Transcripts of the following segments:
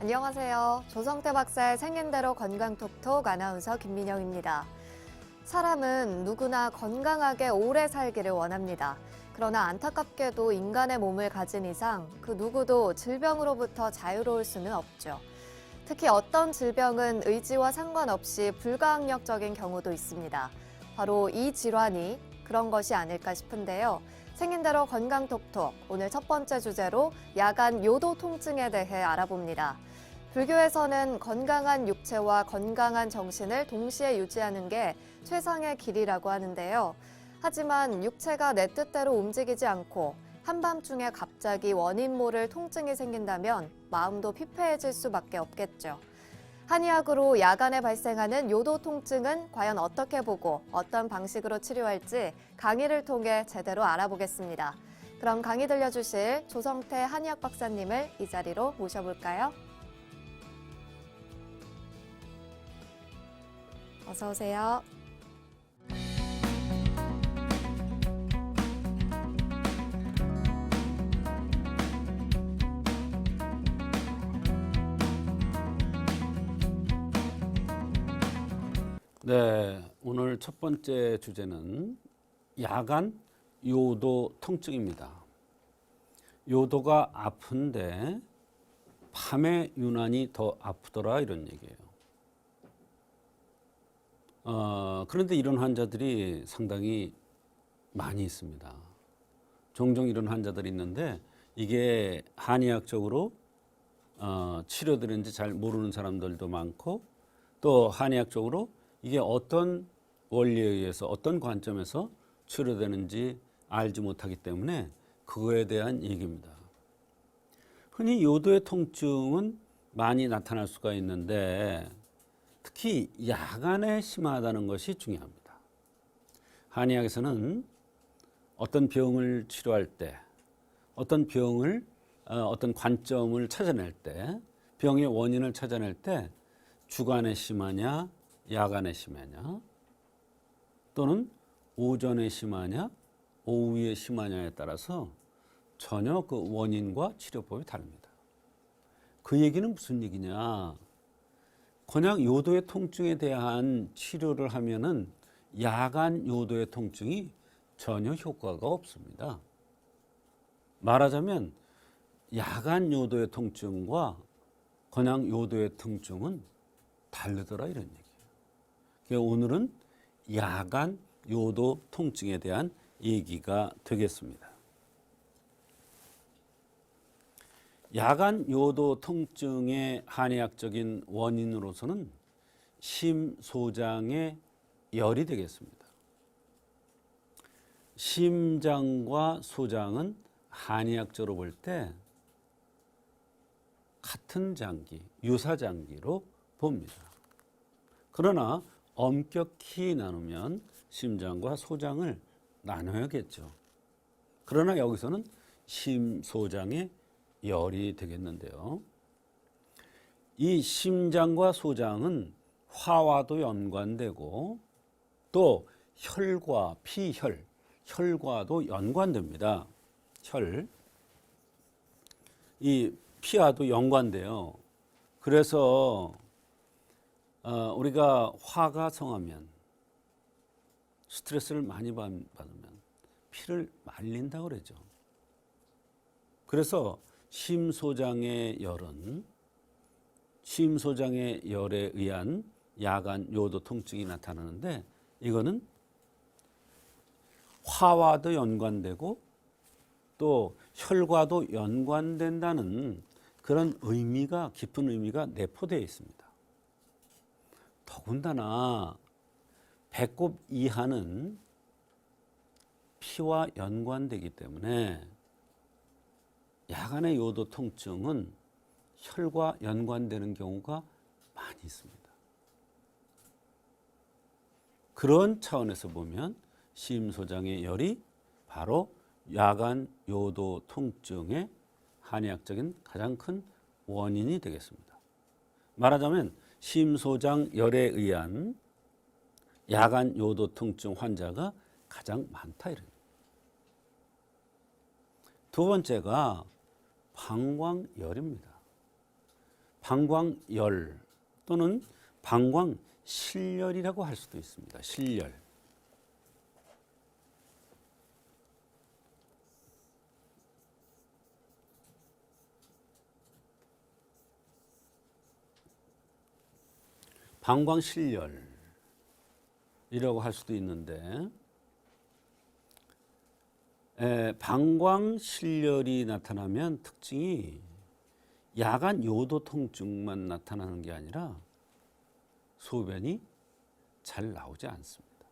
안녕하세요. 조성태 박사의 생긴대로 건강톡톡 아나운서 김민영입니다. 사람은 누구나 건강하게 오래 살기를 원합니다. 그러나 안타깝게도 인간의 몸을 가진 이상 그 누구도 질병으로부터 자유로울 수는 없죠. 특히 어떤 질병은 의지와 상관없이 불가항력적인 경우도 있습니다. 바로 이 질환이 그런 것이 아닐까 싶은데요. 생긴대로 건강톡톡, 오늘 첫 번째 주제로 야간 요도 통증에 대해 알아봅니다. 불교에서는 건강한 육체와 건강한 정신을 동시에 유지하는 게 최상의 길이라고 하는데요. 하지만 육체가 내 뜻대로 움직이지 않고 한밤중에 갑자기 원인 모를 통증이 생긴다면 마음도 피폐해질 수밖에 없겠죠. 한의학으로 야간에 발생하는 요도 통증은 과연 어떻게 보고 어떤 방식으로 치료할지 강의를 통해 제대로 알아보겠습니다. 그럼 강의 들려주실 조성태 한의학 박사님을 이 자리로 모셔볼까요? 어서 오세요. 네, 오늘 첫 번째 주제는 야간 요도 통증입니다. 요도가 아픈데 밤에 유난히 더 아프더라 이런 얘기예요. 그런데 이런 환자들이 상당히 많이 있습니다. 종종 이런 환자들이 있는데 이게 한의학적으로 치료되는지 잘 모르는 사람들도 많고 또 한의학적으로 이게 어떤 원리에 의해서 어떤 관점에서 치료되는지 알지 못하기 때문에 그거에 대한 얘기입니다. 흔히 요도의 통증은 많이 나타날 수가 있는데 특히 야간에 심하다는 것이 중요합니다. 한의학에서는 어떤 병을 치료할 때 어떤 병을 어떤 관점을 찾아낼 때 병의 원인을 찾아낼 때 주간에 심하냐 야간에 심하냐 또는 오전에 심하냐 오후에 심하냐에 따라서 전혀 그 원인과 치료법이 다릅니다. 그 얘기는 무슨 얘기냐? 그냥 요도의 통증에 대한 치료를 하면은 야간 요도의 통증이 전혀 효과가 없습니다. 말하자면 야간 요도의 통증과 그냥 요도의 통증은 다르더라 이런 얘기예요. 그래서 오늘은 야간 요도 통증에 대한 얘기가 되겠습니다. 야간 요도 통증의 한의학적인 원인으로서는 심소장의 열이 되겠습니다. 심장과 소장은 한의학적으로 볼 때 같은 장기, 유사장기로 봅니다. 그러나 엄격히 나누면 심장과 소장을 나눠야겠죠. 그러나 여기서는 심소장의 열이 되겠는데요. 이 심장과 소장은 화와도 연관되고 또 혈과 피혈, 혈과도 연관됩니다. 혈, 이 피와도 연관돼요. 그래서 우리가 화가 성하면 스트레스를 많이 받으면 피를 말린다고 그러죠. 그래서 심소장의 열은 심소장의 열에 의한 야간 요도 통증이 나타나는데 이거는 화와도 연관되고 또 혈과도 연관된다는 그런 의미가 깊은 의미가 내포되어 있습니다. 더군다나 배꼽 이하는 피와 연관되기 때문에 야간의 요도 통증은 혈과 연관되는 경우가 많이 있습니다. 그런 차원에서 보면 심소장의 열이 바로 야간 요도 통증의 한의학적인 가장 큰 원인이 되겠습니다. 말하자면 심소장 열에 의한 야간 요도 통증 환자가 가장 많다 이런. 두 번째가 방광열입니다. 방광열 또는 방광실열이라고 할 수도 있습니다. 실열. 방광실열이라고 할 수도 있는데 방광실열이 나타나면 특징이 야간 요도 통증만 나타나는 게 아니라 소변이 잘 나오지 않습니다.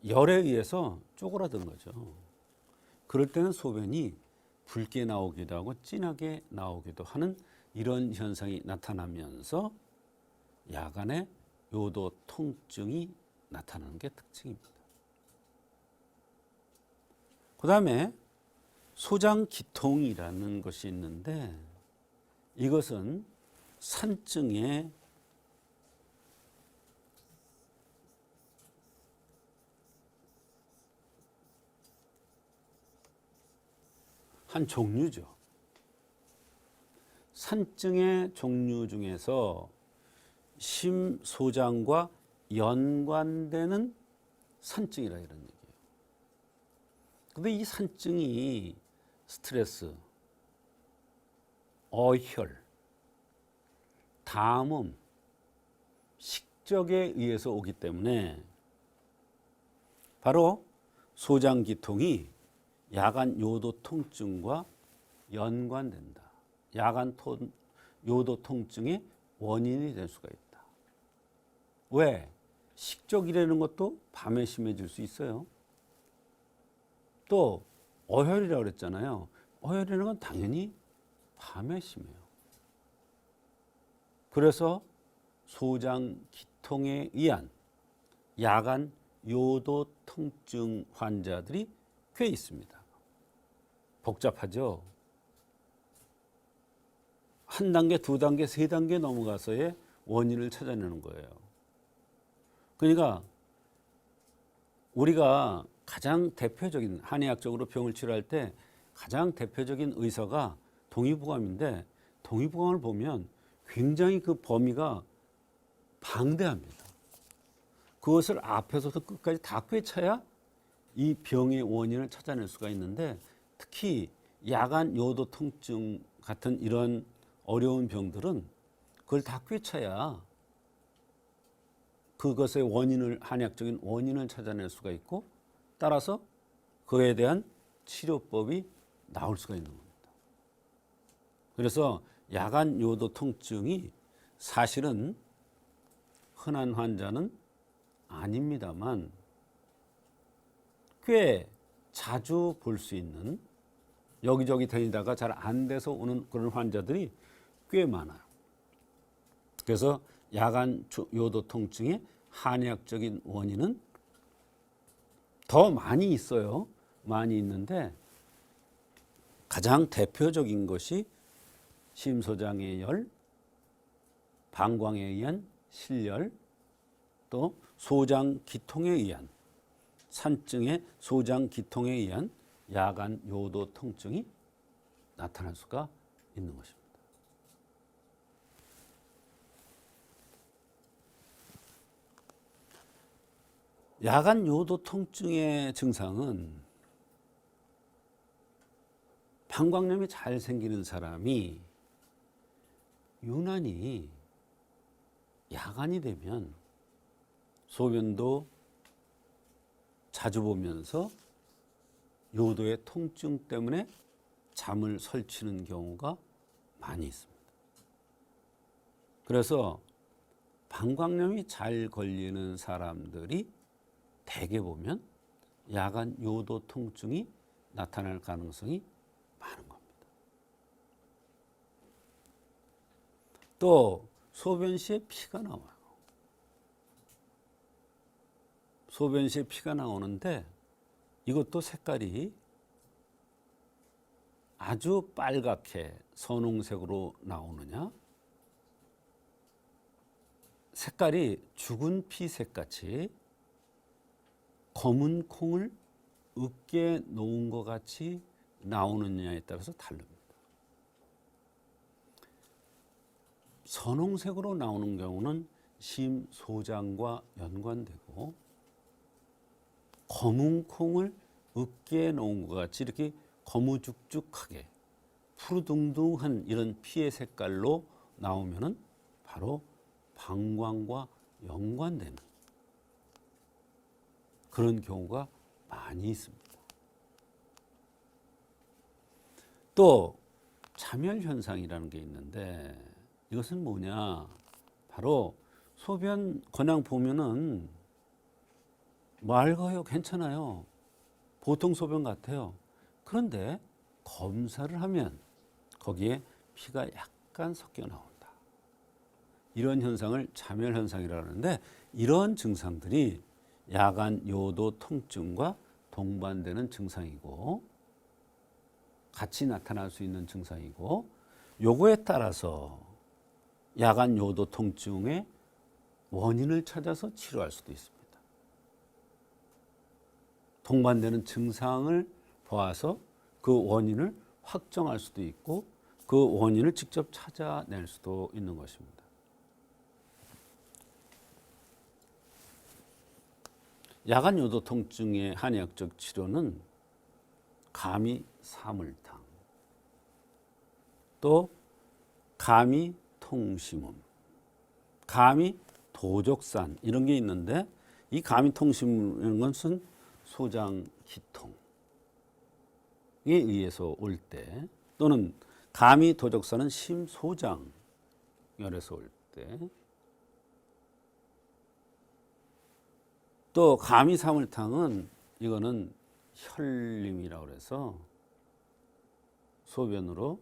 열에 의해서 쪼그라든 거죠. 그럴 때는 소변이 붉게 나오기도 하고 진하게 나오기도 하는 이런 현상이 나타나면서 야간에 요도 통증이 나타나는 게 특징입니다. 그 다음에 소장기통이라는 것이 있는데 이것은 산증의 한 종류죠. 산증의 종류 중에서 심소장과 연관되는 산증이라 이런 얘기예요. 근데 이 산증이 스트레스, 어혈, 담음, 식적에 의해서 오기 때문에 바로 소장기통이 야간 요도 통증과 연관된다. 야간 요도 통증의 원인이 될 수가 있다. 왜? 식적이라는 것도 밤에 심해질 수 있어요. 또 어혈이라고 그랬잖아요. 어혈이라는 건 당연히 밤에 심해요. 그래서 소장기통에 의한 야간 요도 통증 환자들이 꽤 있습니다. 복잡하죠. 한 단계, 두 단계, 세 단계 넘어가서의 원인을 찾아내는 거예요. 그러니까 우리가 가장 대표적인 한의학적으로 병을 치료할 때 가장 대표적인 의사가 동의보감인데 동의보감을 보면 굉장히 그 범위가 방대합니다. 그것을 앞에서부터 끝까지 다 꿰차야 이 병의 원인을 찾아낼 수가 있는데 특히 야간 요도 통증 같은 이런 어려운 병들은 그걸 다 꿰차야 그것의 원인을 한의학적인 원인을 찾아낼 수가 있고 따라서 그에 대한 치료법이 나올 수가 있는 겁니다. 그래서 야간 요도 통증이 사실은 흔한 환자는 아닙니다만 꽤 자주 볼 수 있는 여기저기 다니다가 잘 안 돼서 오는 그런 환자들이 꽤 많아요. 그래서 야간 요도 통증의 한의학적인 원인은 더 많이 있어요. 많이 있는데 가장 대표적인 것이 심소장의 열, 방광에 의한 실열, 또 소장기통에 의한 산증의 소장기통에 의한 야간 요도 통증이 나타날 수가 있는 것입니다. 야간 요도 통증의 증상은 방광염이 잘 생기는 사람이 유난히 야간이 되면 소변도 자주 보면서 요도의 통증 때문에 잠을 설치는 경우가 많이 있습니다. 그래서 방광염이 잘 걸리는 사람들이 대개 보면 야간 요도 통증이 나타날 가능성이 많은 겁니다. 또 소변 시에 피가 나와요. 소변 시에 피가 나오는데 이것도 색깔이 아주 빨갛게 선홍색으로 나오느냐, 색깔이 죽은 피색같이 검은 콩을 으깨 놓은 것 같이 나오느냐에 따라서 다릅니다. 선홍색으로 나오는 경우는 심소장과 연관되고, 검은 콩을 으깨 놓은 것 같이 이렇게 거무죽죽하게 푸르둥둥한 이런 피의 색깔로 나오면은 바로 방광과 연관되는 그런 경우가 많이 있습니다. 또 자멸 현상이라는 게 있는데, 이것은 뭐냐? 바로 소변 그냥 보면은 맑아요, 괜찮아요, 보통 소변 같아요. 그런데 검사를 하면 거기에 피가 약간 섞여 나온다. 이런 현상을 자멸 현상이라고 하는데, 이런 증상들이 야간 요도 통증과 동반되는 증상이고, 같이 나타날 수 있는 증상이고, 요거에 따라서 야간 요도 통증의 원인을 찾아서 치료할 수도 있습니다. 동반되는 증상을 보아서 그 원인을 확정할 수도 있고, 그 원인을 직접 찾아낼 수도 있는 것입니다. 야간 요도 통증의 한의학적 치료는 가미 사물탕, 또 가미 통심음, 가미 도적산 이런 게 있는데, 이 가미 통심이라는 것은 소장 기통에 의해서 올 때, 또는 가미 도적산은 심소장열에서 올 때, 또 가미 사물탕은 이거는 혈림이라고 해서 소변으로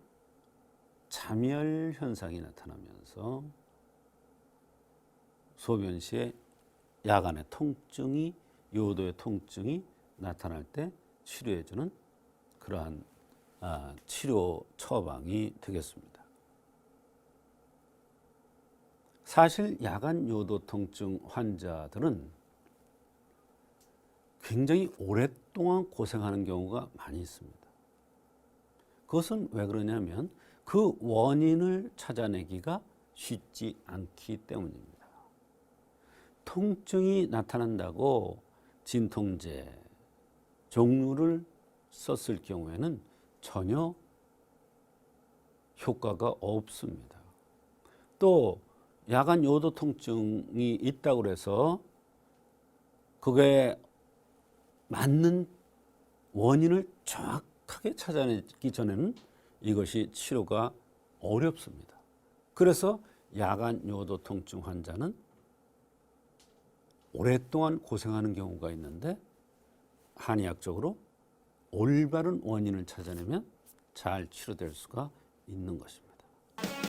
자멸 현상이 나타나면서 소변 시에 야간의 통증이, 요도의 통증이 나타날 때 치료해주는 그러한 치료 처방이 되겠습니다. 사실 야간 요도 통증 환자들은 굉장히 오랫동안 고생하는 경우가 많이 있습니다. 그것은 왜 그러냐면 그 원인을 찾아내기가 쉽지 않기 때문입니다. 통증이 나타난다고 진통제 종류를 썼을 경우에는 전혀 효과가 없습니다. 또 야간 요도 통증이 있다고 해서 그게 맞는 원인을 정확하게 찾아내기 전에는 이것이 치료가 어렵습니다. 그래서 야간 요도 통증 환자는 오랫동안 고생하는 경우가 있는데, 한의학적으로 올바른 원인을 찾아내면 잘 치료될 수가 있는 것입니다.